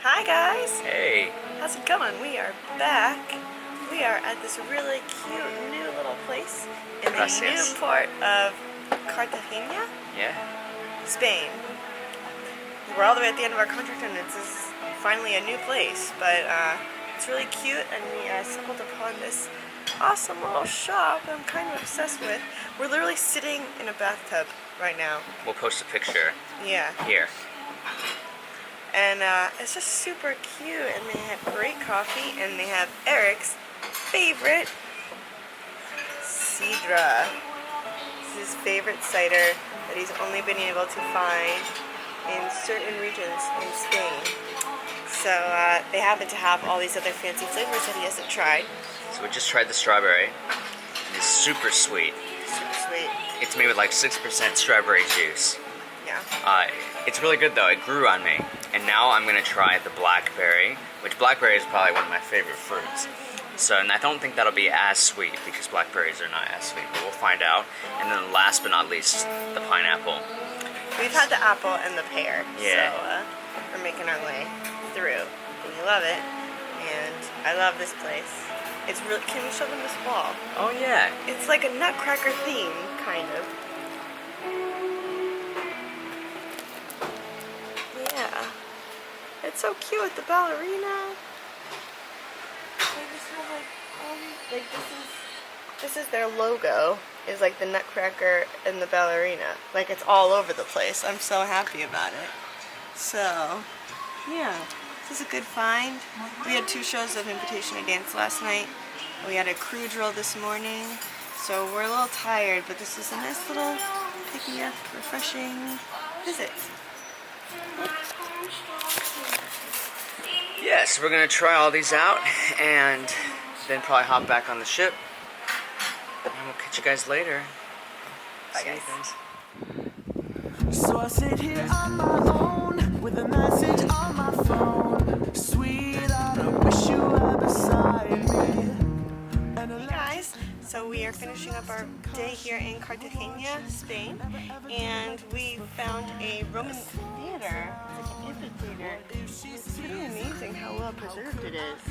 Hi guys! Hey! How's it going? We are back. We are at this really cute new little place in the new port of Cartagena, Spain. We're all the way at the end of our contract and this is finally a new place, but it's really cute and we stumbled upon this awesome little shop I'm kind of obsessed with. We're literally sitting in a bathtub right now. We'll post a picture. Yeah. Here. And it's just super cute, and they have great coffee, and they have Eric's favorite Sidra. This is his favorite cider that he's only been able to find in certain regions in Spain. So they happen to have all these other fancy flavors that he hasn't tried. So we just tried the strawberry. It's super sweet. Super sweet. It's made with like 6% strawberry juice. Yeah. It's really good though. It grew on me. And now I'm gonna try the blackberry, which blackberry is probably one of my favorite fruits. So, and I don't think that'll be as sweet because blackberries are not as sweet, but we'll find out. And then last but not least, the pineapple. We've had the apple and the pear, yeah. So we're making our way through. We love it, and I love this place. It's really. Can we show them this wall? Oh yeah. It's like a Nutcracker theme, kind of. Yeah. It's so cute with the ballerina. This is their logo. Is like the Nutcracker and the ballerina. Like it's all over the place. I'm so happy about it. So, yeah. This is a good find. We had 2 shows of Invitation to Dance last night. We had a crew drill this morning. So we're a little tired, but this is a nice little pick-me-up, refreshing visit. Yes, we're gonna try all these out and then probably hop back on the ship. And we'll catch you guys later. Bye guys. So I sit here on my own with a message on my phone. Sweetheart, I wish you were beside me. Hey guys, so we are finishing up our day here in Cartagena, Spain, and we found a Roman theater. It's like an amphitheater. It's pretty amazing how well preserved it is.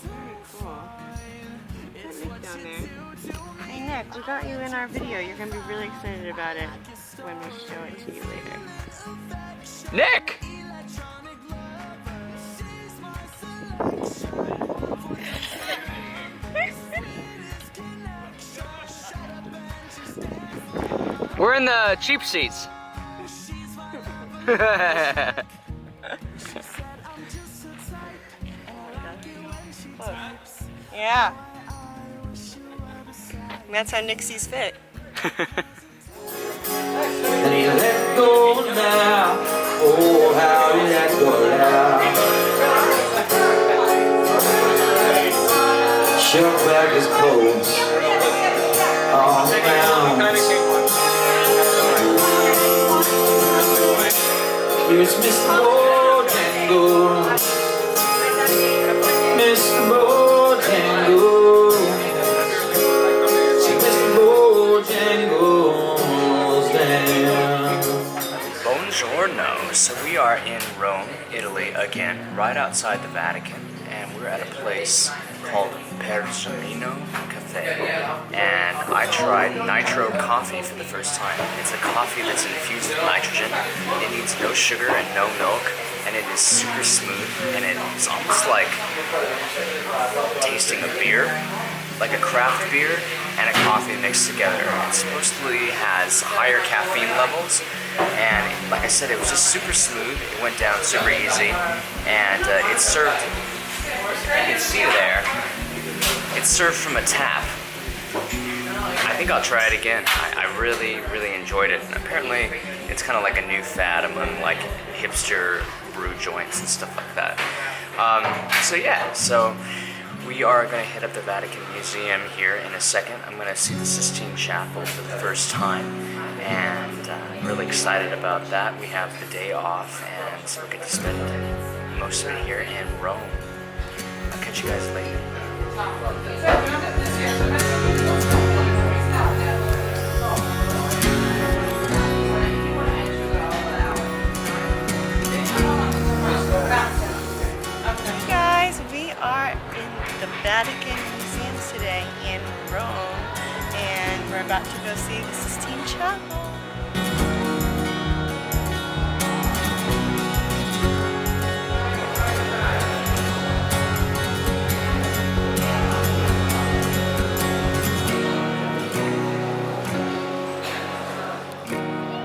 Very cool. There's Nick down there. Hey Nick, we got you in our video. You're going to be really excited about it when we show it to you later. Nick! We're in the cheap seats. Yeah. That's how Nick sees fit. And he let go now. Oh, how he let go now. Shook back his clothes all around. Here's Mr. Bojangle, Mr. Bojangle. See Mr. Bojangle's there. Buongiorno. So we are in Rome, Italy again, right outside the Vatican, and we're at a place called Pergamino Cafe, and I tried nitro coffee for the first time. It's a coffee that's infused with nitrogen. It needs no sugar and no milk, and it is super smooth, and it is almost like tasting a beer, like a craft beer and a coffee mixed together. It supposedly has higher caffeine levels, and like I said, it was just super smooth. It went down super easy, and it's served. You can see there, it's served from a tap. I think I'll try it again. I really, really enjoyed it. And apparently, it's kind of like a new fad among like hipster brew joints and stuff like that. So we are going to hit up the Vatican Museum here in a second. I'm going to see the Sistine Chapel for the first time, and I'm really excited about that. We have the day off, and so we get to spend most of it here in Rome. I'll catch you guys later. Vatican museums today in Rome, and we're about to go see the Sistine Chapel.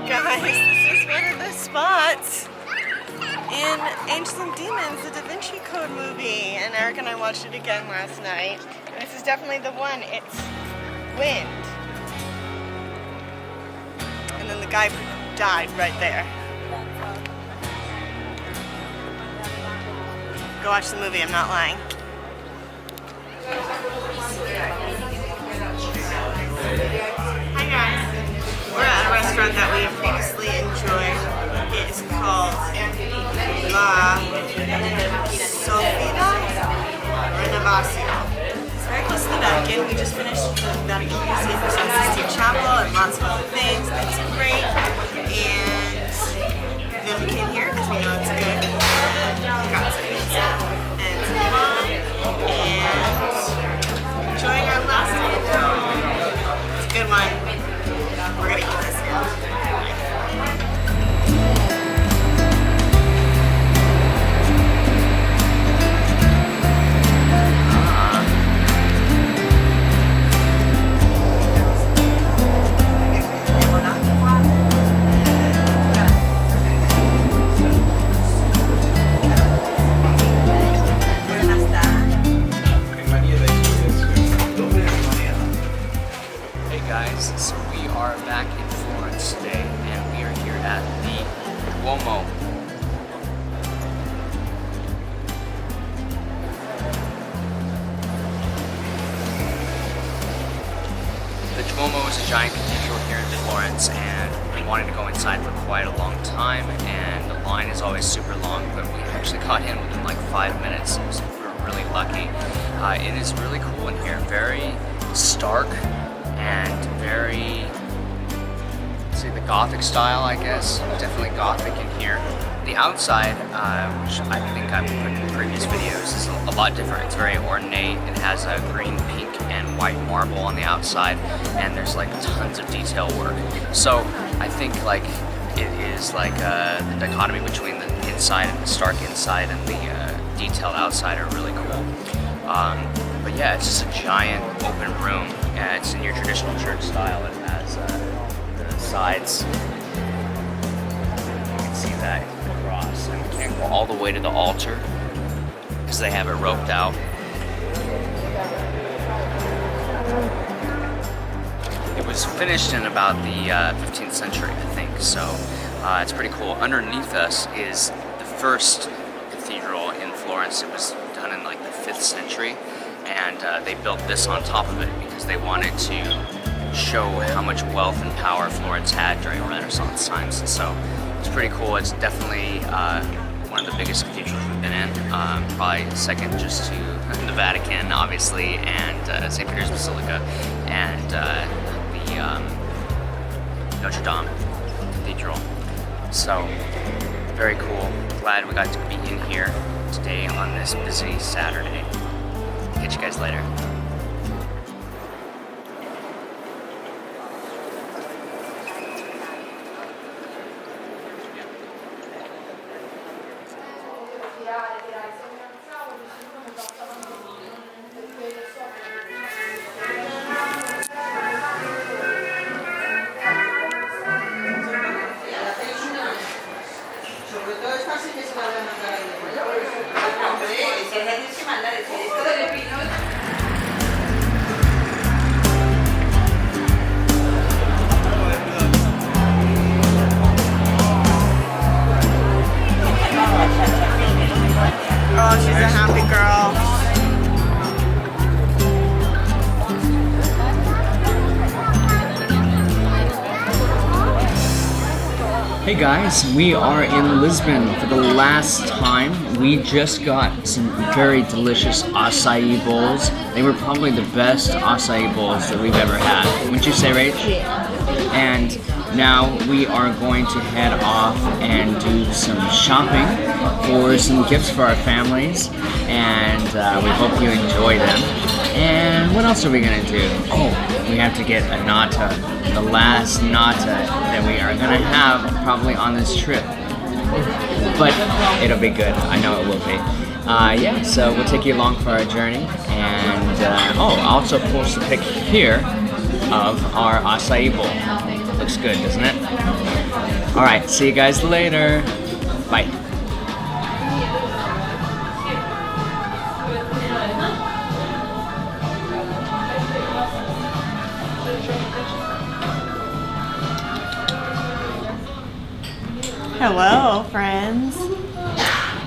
Guys, this is one of the spots in Angels and Demons, the Da Vinci Code movie, and Eric and I watched it again last night. And this is definitely the one. It's wind. And then the guy died right there. Go watch the movie, I'm not lying. Hi guys. We're at a restaurant that we have previously enjoyed. It is called La Sofina Rinnovasio. It's very close to the Vatican. We just finished the Vatican Museum for the Sistine Chapel and lots of other things. It's great. And then we came here because we know it's good. We got some pizza and some wine and enjoying our last day in Rome. It's a good one. We're gonna eat this now. Hey guys, so we are back in Florence today, and we are here at the Duomo. The Duomo is a giant cathedral here in Florence, and we wanted to go inside for quite a long time, and the line is always super long, but we actually got in within like 5 minutes, so we were really lucky. It is really cool in here, very stark and very, say, the Gothic style, I guess. Definitely Gothic in here. The outside, which I think I've put in previous videos, is a lot different. It's very ornate. It has a green, pink, and white marble on the outside, and there's like tons of detail work. So I think like it is like the dichotomy between the inside and the stark inside and the detailed outside are really cool. But yeah, it's just a giant open room. It's in your traditional church style. It has the sides. You can see that across. And we can't go all the way to the altar because they have it roped out. It was finished in about the 15th century, I think. So it's pretty cool. Underneath us is the first cathedral in Florence. It was done in like the 5th century. And they built this on top of it because they wanted to show how much wealth and power Florence had during Renaissance times. And so it's pretty cool. It's definitely one of the biggest cathedrals we've been in. Probably second just to the Vatican, obviously, and St. Peter's Basilica, and the Notre Dame Cathedral. So very cool. Glad we got to be in here today on this busy Saturday. Catch you guys later. Oh, she's a happy girl. Hey guys, we are in Lisbon for the last time. We just got some very delicious acai bowls. They were probably the best acai bowls that we've ever had. Wouldn't you say, Rach? And Now we are going to head off and do some shopping for some gifts for our families, and we hope you enjoy them. And what else are we gonna do? Oh, we have to get a nata, the last nata that we are gonna have probably on this trip. But it'll be good. I know it will be. Yeah, so we'll take you along for our journey, and I'll also post a pic here of our acai bowl. Looks good, doesn't it? All right, see you guys later. Bye. Hello, friends.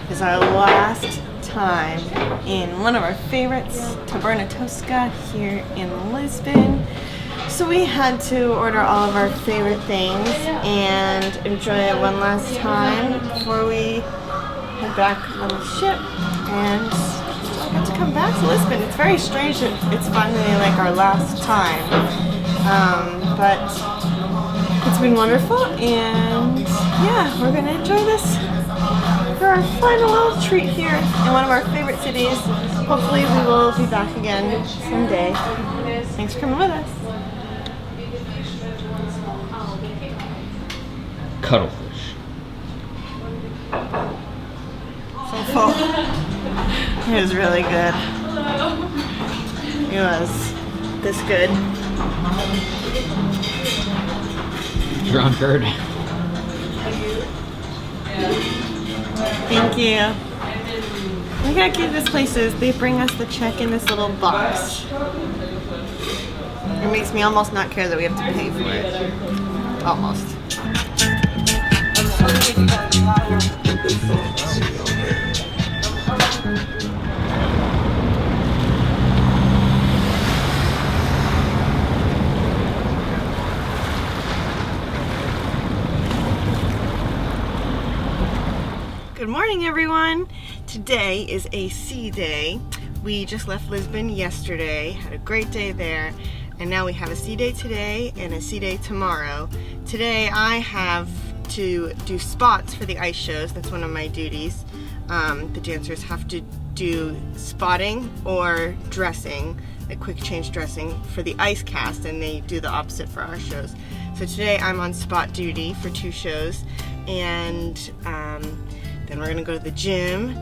It's our last time in one of our favorites, Taberna Tosca, here in Lisbon. So we had to order all of our favorite things and enjoy it one last time before we head back on the ship and get to come back to Lisbon. It's very strange that it's finally like our last time, but it's been wonderful, and yeah, we're gonna enjoy this for our final little treat here in one of our favorite cities. Hopefully we will be back again someday. Thanks for coming with us. Cuttlefish. So full. It was really good. It was this good. Drunkard. Thank you. We gotta keep this places. They bring us the check in this little box. It makes me almost not care that we have to pay for it. Almost. Good morning, everyone. Today is a sea day. We just left Lisbon yesterday, had a great day there, and now we have a sea day today and a sea day tomorrow. Today I have to do spots for the ice shows. That's one of my duties. The dancers have to do spotting or dressing, like quick change dressing for the ice cast, and they do the opposite for our shows. So today I'm on spot duty for 2 shows, and then we're gonna go to the gym.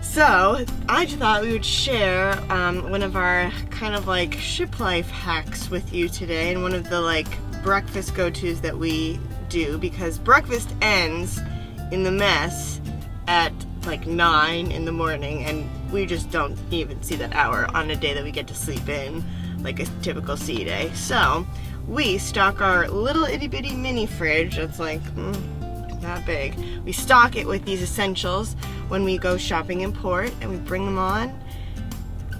So I thought we would share one of our kind of like ship life hacks with you today, and one of the like breakfast go-tos that we do, because breakfast ends in the mess at like 9 in the morning, and we just don't even see that hour on a day that we get to sleep in, like a typical sea day. So we stock our little itty bitty mini fridge that's like that big. We stock it with these essentials when we go shopping in port, and we bring them on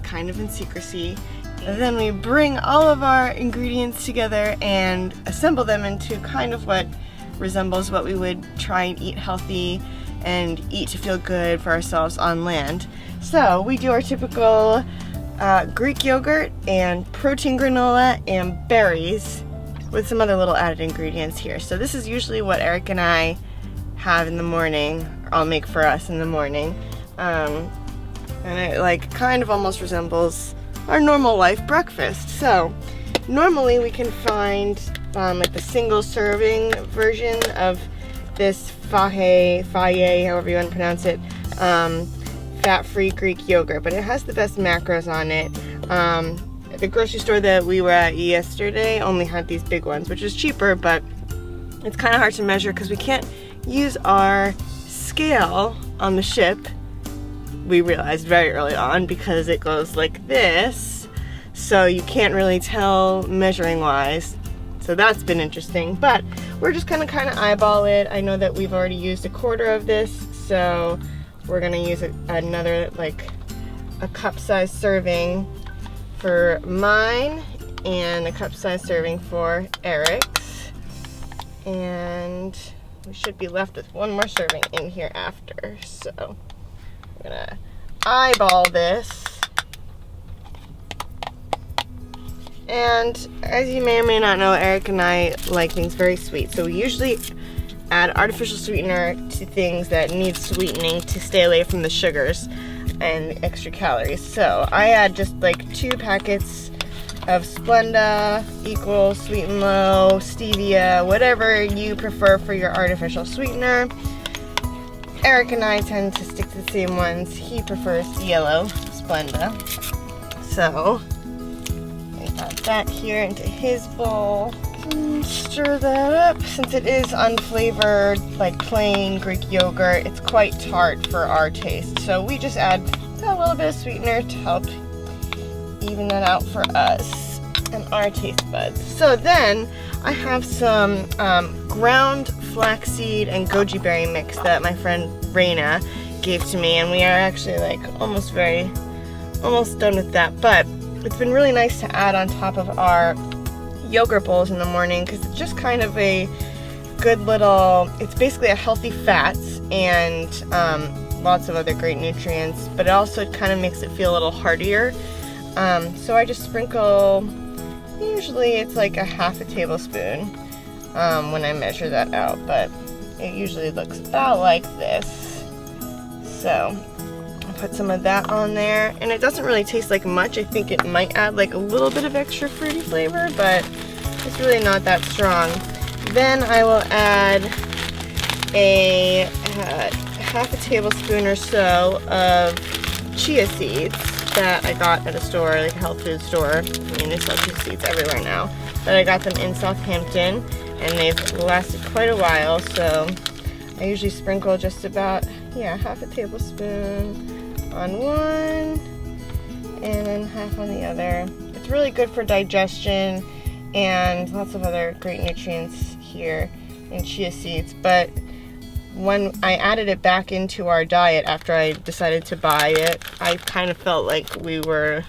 kind of in secrecy. And then we bring all of our ingredients together and assemble them into kind of what resembles what we would try and eat healthy and eat to feel good for ourselves on land. So we do our typical Greek yogurt and protein granola and berries with some other little added ingredients here. So this is usually what Eric and I have in the morning, or I'll make for us in the morning. And it like kind of almost resembles our normal life breakfast. So normally we can find like the single serving version of this faye, however you want to pronounce it, fat-free Greek yogurt, but it has the best macros on it. The grocery store that we were at yesterday only had these big ones, which is cheaper, but it's kind of hard to measure because we can't use our scale on the ship. We realized very early on, because it goes like this, so you can't really tell measuring wise. So that's been interesting, but we're just gonna kind of eyeball it. I know that we've already used a quarter of this, so we're gonna use another, like a cup-sized serving for mine and a cup-sized serving for Eric's, and we should be left with one more serving in here after. So I'm gonna eyeball this And as you may or may not know, Eric and I like things very sweet. So we usually add artificial sweetener to things that need sweetening to stay away from the sugars and extra calories. So I add just like 2 packets of Splenda, equals Sweet and Low, stevia, whatever you prefer for your artificial sweetener. Eric and I tend to stick to the same ones. He prefers yellow Splenda. So I add that here into his bowl. And stir that up. Since it is unflavored, like plain Greek yogurt, it's quite tart for our taste. So we just add a little bit of sweetener to help even that out for us and our taste buds. So then I have some ground flaxseed and goji berry mix that my friend Raina gave to me, and we are actually like almost done with that. But it's been really nice to add on top of our yogurt bowls in the morning because it's just kind of a good little, it's basically a healthy fats and lots of other great nutrients, but it also kind of makes it feel a little heartier. So I just sprinkle, usually it's like a half a tablespoon when I measure that out, but it usually looks about like this. So I'll put some of that on there, and it doesn't really taste like much. I think it might add like a little bit of extra fruity flavor, but it's really not that strong. Then I will add a half a tablespoon or so of chia seeds that I got at a store, like a health food store. I mean, they sell chia seeds everywhere now. But I got them in Southampton, and they've lasted quite a while, so I usually sprinkle just about, half a tablespoon on one, and then half on the other. It's really good for digestion, and lots of other great nutrients here in chia seeds. But when I added it back into our diet after I decided to buy it, I kind of felt like we were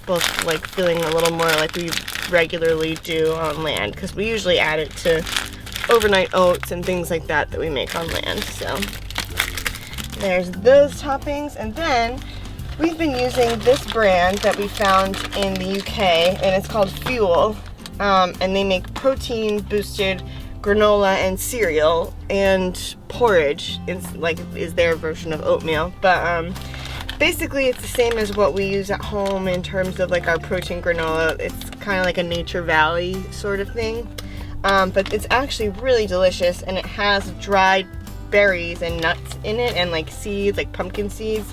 both like feeling a little more like we regularly do on land, because we usually add it to overnight oats and things like that we make on land. So there's those toppings. And then we've been using this brand that we found in the UK, and it's called Fuel, and they make protein boosted granola and cereal, and porridge is their version of oatmeal. But basically it's the same as what we use at home in terms of like our protein granola. It's kind of like a Nature Valley sort of thing, but it's actually really delicious, and it has dried berries and nuts in it, and like seeds, like pumpkin seeds.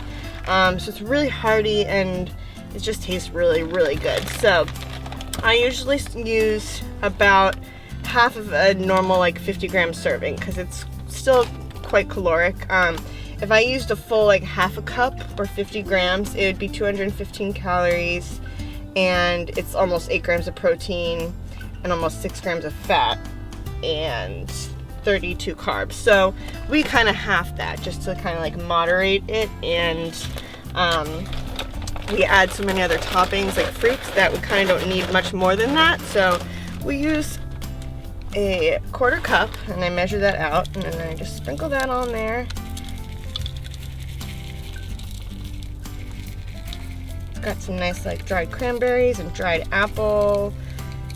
So it's really hearty, and it just tastes really, really good. So I usually use about half of a normal like 50-gram serving, because it's still quite caloric. If I used a full like half a cup or 50 grams, it would be 215 calories, and it's almost 8 grams of protein and almost 6 grams of fat and 32 carbs. So we kind of half that just to kind of like moderate it, and we add so many other toppings like fruits that we kind of don't need much more than that. So we use a quarter cup, and I measure that out, and then I just sprinkle that on there. It's got some nice like dried cranberries and dried apple,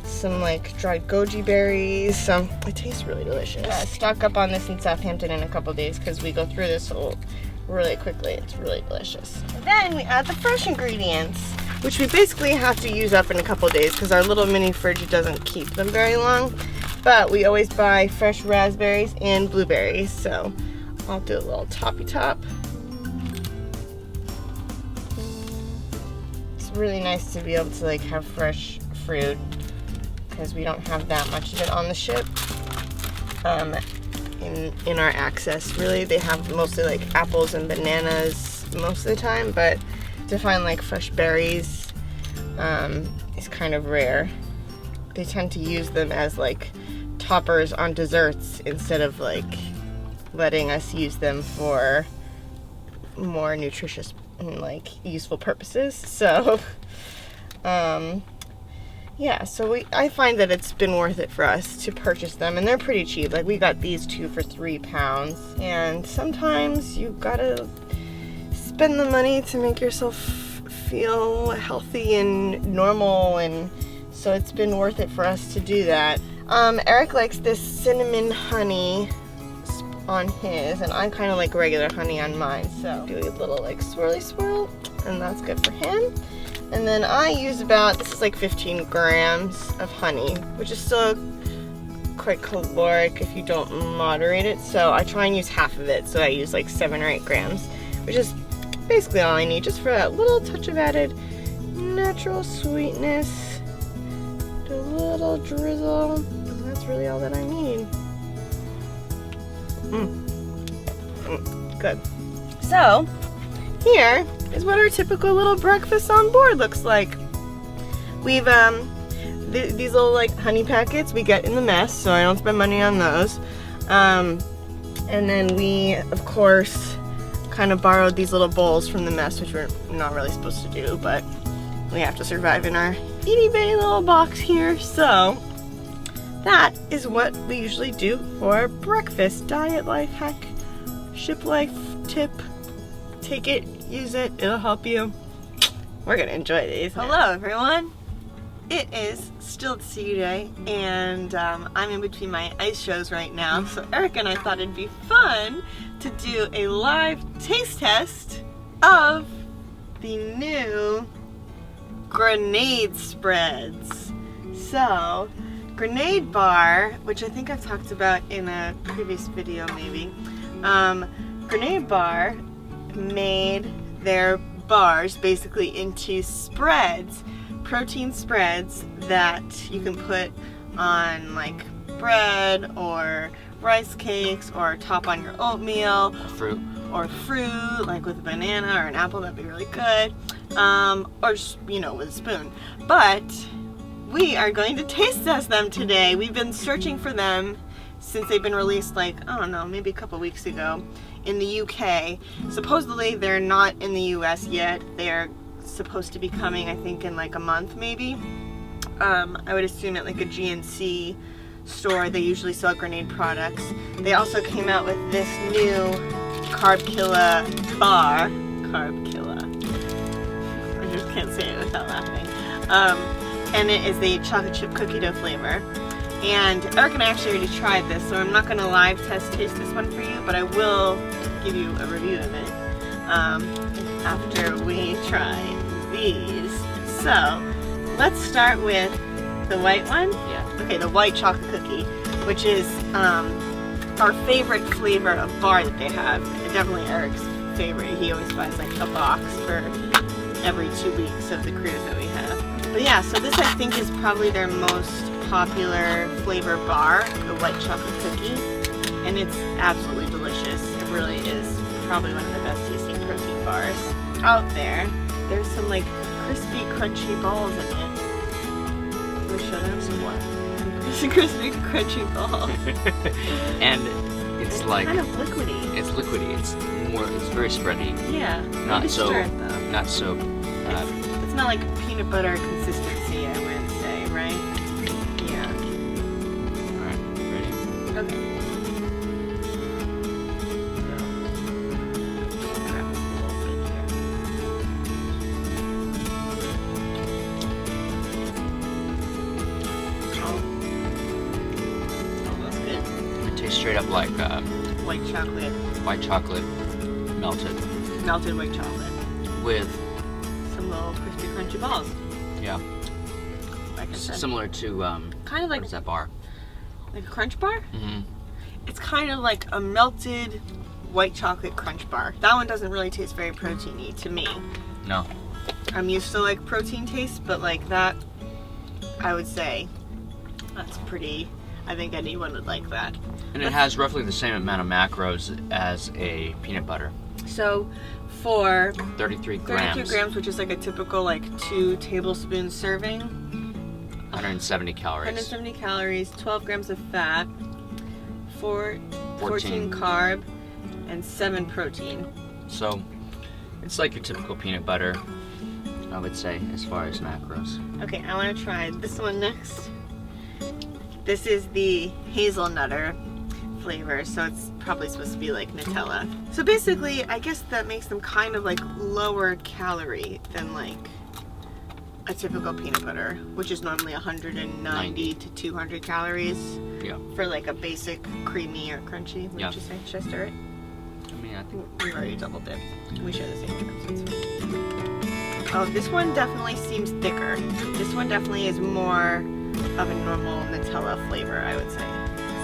some like dried goji berries. So it tastes really delicious. Stock up on this in Southampton in a couple days, because we go through this really quickly. It's really delicious. And then we add the fresh ingredients, which we basically have to use up in a couple days because our little mini fridge doesn't keep them very long. But we always buy fresh raspberries and blueberries, so I'll do a little toppy top. It's really nice to be able to like have fresh fruit, because we don't have that much of it on the ship. In our access, really, they have mostly like apples and bananas most of the time, but to find like fresh berries is kind of rare. They tend to use them as like toppers on desserts instead of like letting us use them for more nutritious and like useful purposes. So so I find that it's been worth it for us to purchase them, and they're pretty cheap. Like we got these 2 for £3, and sometimes you gotta spend the money to make yourself feel healthy and normal and so it's been worth it for us to do that. Eric likes this cinnamon honey on his, and I kind of like regular honey on mine, so do a little like swirly swirl, and that's good for him. And then I use about, this is like 15 grams of honey, which is still quite caloric if you don't moderate it, so I try and use half of it, so I use like 7 or 8 grams, which is basically all I need, just for that little touch of added natural sweetness, a little drizzle, and that's really all that I need. Good. So, here is what our typical little breakfast on board looks like. We've, these little like honey packets we get in the mess, so I don't spend money on those. And then we, of course, kind of borrowed these little bowls from the mess, which we're not really supposed to do, but we have to survive in our itty bitty little box here. So that is what we usually do for breakfast. Diet life hack, ship life tip. Take it, use it, it'll help you. We're gonna enjoy these. Hello everyone. It is still CU Day, and I'm in between my ice shows right now, so Eric and I thought it'd be fun to do a live taste test of the new grenade spreads. So, Grenade Bar, which I think I've talked about in a previous video maybe, Grenade Bar made their bars basically into spreads, protein spreads that you can put on like bread or rice cakes or top on your oatmeal. Or fruit, like with a banana or an apple, that'd be really good. Or just, you know, with a spoon. But we are going to taste test them today. We've been searching for them since they've been released, like, I don't know, maybe a couple weeks ago in the UK. Supposedly they're not in the US yet. They're supposed to be coming, I think, in like a month maybe. I would assume at like a GNC store. They usually sell Grenade products. They also came out with this new Carb Killa bar. Carb Killa. I just can't say it without laughing. And it is the chocolate chip cookie dough flavor. And Eric and I actually already tried this, so I'm not going to live taste this one for you, but I will give you a review of it after we try these. So, let's start with the white one. Yeah. Okay, the white chocolate cookie, which is our favorite flavor of bar that they have. Definitely Eric's favorite. He always buys like a box for every 2 weeks of the cruise that we have. But yeah, so this I think is probably their most popular flavor bar, the white chocolate cookie, and it's absolutely delicious. It really is probably one of the best tasting protein bars out there. There's some like crispy, crunchy balls in it. Can we show them some what? Crispy, crunchy balls. And it's like kind of liquidy. It's liquidy. It's very spready. Yeah. Not so. Stir it, though. Not so. It's not like peanut butter consistency, I would say, right? Yeah. All right. Ready? Okay. Grab a little bit here. Oh, that's good. It tastes straight up like White chocolate. white chocolate melted Melted white chocolate. with Some little crispy, crunchy balls. yeah, Like I said. similar to Kind of like what is that bar? a crunch bar? Mm-hmm. It's kind of like a melted white chocolate crunch bar. That one doesn't really taste very proteiny to me. No. I'm used to like protein taste, but like that, I would say that's pretty, I think anyone would like that. And it has roughly the same amount of macros as a peanut butter. So for 33 32 grams. grams, which is like a typical like 2 tablespoon serving, 170 calories. 170 calories, 12 grams of fat, 14 14 carb, and 7 protein. So it's like your typical peanut butter, I would say, as far as macros. Okay, I want to try this one next. This is the hazelnutter flavor, so it's probably supposed to be like Nutella. So basically, I guess that makes them kind of like lower calorie than like a typical peanut butter, which is normally 190 to 200 calories Yeah. for like a basic creamy or crunchy. What Yeah. did you say? Should I stir it? I mean, I think. We already double dipped. We share the same terms. It's fine. Oh, this one definitely seems thicker. This one definitely is more of a normal Nutella flavor, I would say.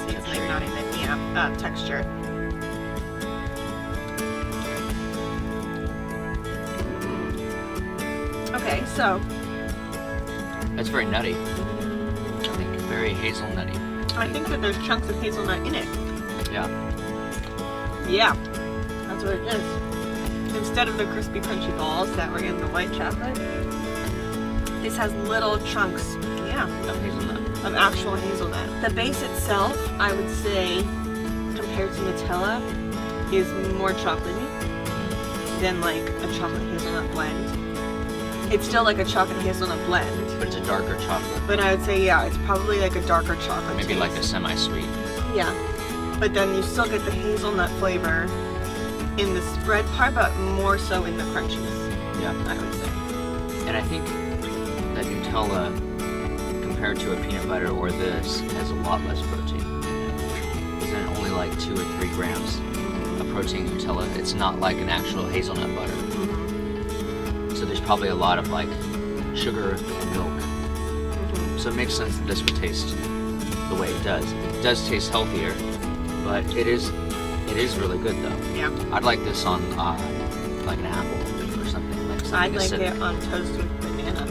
See, it's like not even texture. Okay, so That's very nutty. I think very hazelnutty. I think that there's chunks of hazelnut in it. Yeah. Yeah, that's what it is. Instead of the crispy crunchy balls that were in the white chocolate, this has little chunks, Of hazelnut. of actual hazelnut. The base itself, I would say, compared to Nutella, is more chocolatey than like a chocolate hazelnut blend. It's still like a chocolate hazelnut blend, But it's a darker chocolate. but I would say, yeah, it's probably like a darker chocolate Maybe taste. like a semi-sweet. Yeah, but then you still get the hazelnut flavor in the spread part, but more so in the crunchies, Yeah. I would say. And I think that Nutella, compared to a peanut butter or this, has a lot less protein. Isn't it only like 2 or 3 grams of protein in Nutella? It's not like an actual hazelnut butter. So there's probably a lot of like sugar and milk. So it makes sense that this would taste the way it does. It does taste healthier, but it is really good though. Yeah, I'd like this on like an apple or something like I'd like acidic. it on toast with banana.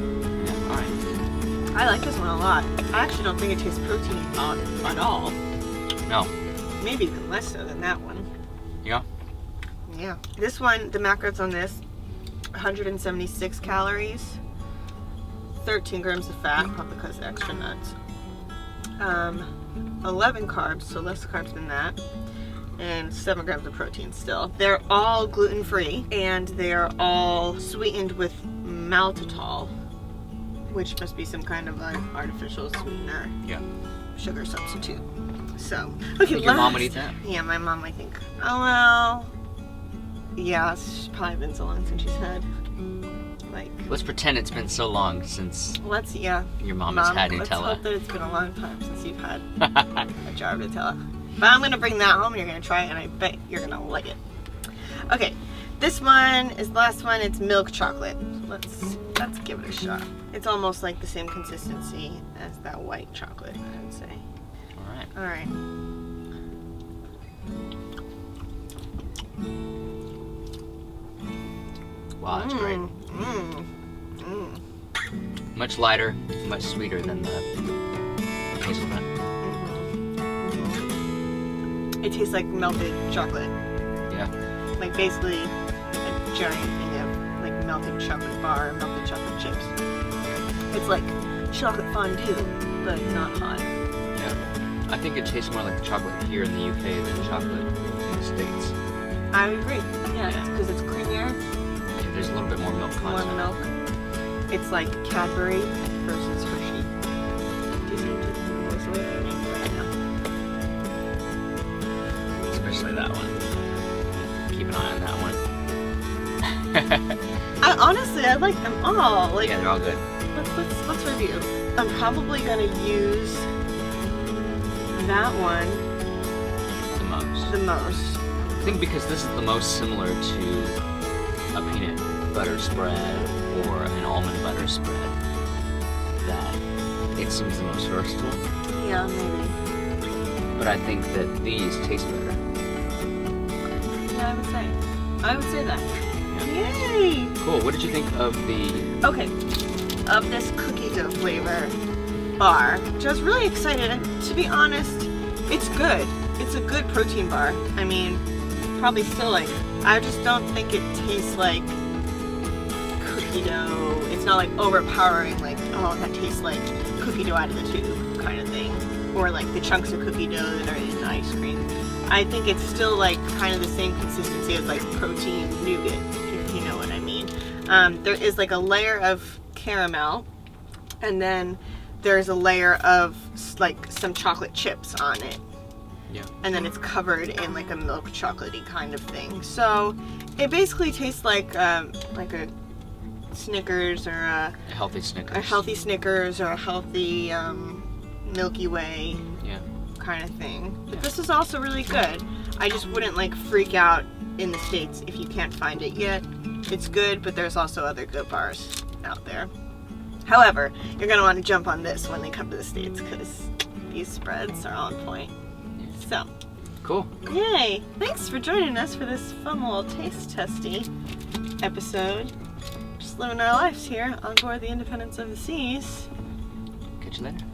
Yeah, all right. I like this one a lot. I actually don't think it tastes protein at all. No. Maybe even less so than that one. Yeah. Yeah. This one, the macros on this, 176 calories, 13 grams of fat, probably because of the extra nuts. 11 carbs, so less carbs than that, and 7 grams of protein still. They're all gluten-free, and they're all sweetened with maltitol, which must be some kind of like artificial sweetener, Yeah. sugar substitute. So, okay, Think your mom would eat that? Yeah, my mom, I think. Oh, well, yeah, it's probably been so long since she's had, like, Let's pretend it's been so long since yeah. your mom has had Let's Nutella. hope that it's been a long time since you've had a jar of Nutella. But I'm gonna bring that home and you're gonna try it and I bet you're gonna like it. Okay, this one is the last one. It's milk chocolate. Let's give it a shot. It's almost like the same consistency as that white chocolate, I would say. All right. All right. Wow, that's great. Much lighter, much sweeter than the hazelnut. It tastes like melted chocolate. Yeah. Like basically a giant thing of like melted chocolate bar, melted chocolate chips. It's like chocolate fondue, but not hot. Yeah. I think it tastes more like chocolate here in the UK than chocolate in the States. I agree. Yeah, because it's creamier, Yeah, there's a little bit more milk more content. milk. It's like Cadbury versus Hershey. Do you see the voice away from me right now? Especially that one. Keep an eye on that one. Honestly, I like them all. Like, Yeah, they're all good. let's review. I'm probably gonna use that one The most. the most. I think because this is the most similar to a peanut butter spread or an almond butter spread, that it seems the most versatile. Yeah, maybe. But I think that these taste better. Yeah, I would say that. Yeah. Yay! Cool. What did you think of the? Okay, of this cookie dough flavor bar, which I was really excited, and to be honest, it's good. It's a good protein bar. I mean, probably still like, I just don't think it tastes like cookie dough. It's not like overpowering, like, oh, that tastes like cookie dough out of the tube kind of thing. Or like the chunks of cookie dough that are in ice cream. I think it's still like kind of the same consistency as like protein nougat, if you know what I mean. There is like a layer of caramel, and then there's a layer of like some chocolate chips on it. Yeah. And then it's covered in like a milk chocolatey kind of thing. So it basically tastes like a Snickers or a healthy Snickers. A healthy Snickers or a healthy Milky Way kind of thing. But this is also really good. I just wouldn't like freak out in the States if you can't find it yet. It's good, but there's also other good bars out there. However, you're going to want to jump on this when they come to the States because these spreads are on point. So, cool. Yay! Thanks for joining us for this fun little taste testy episode. Just living our lives here on board the Independence of the Seas. Catch you later.